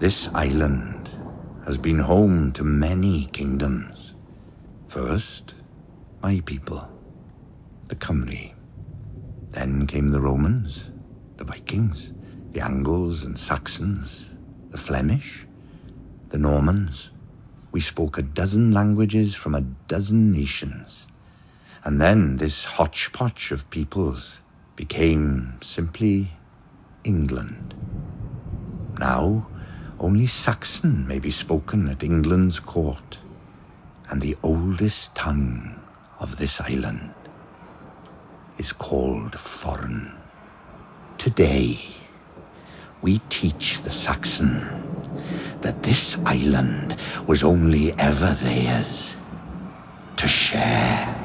This island has been home to many kingdoms. First, my people, the Cymru. Then came the Romans, the Vikings, the Angles and Saxons, the Flemish, the Normans. We spoke a dozen languages from a dozen nations. And then this hodgepodge of peoples became simply England. Now, only Saxon may be spoken at England's court, and the oldest tongue of this island is called foreign. Today, we teach the Saxon that this island was only ever theirs to share.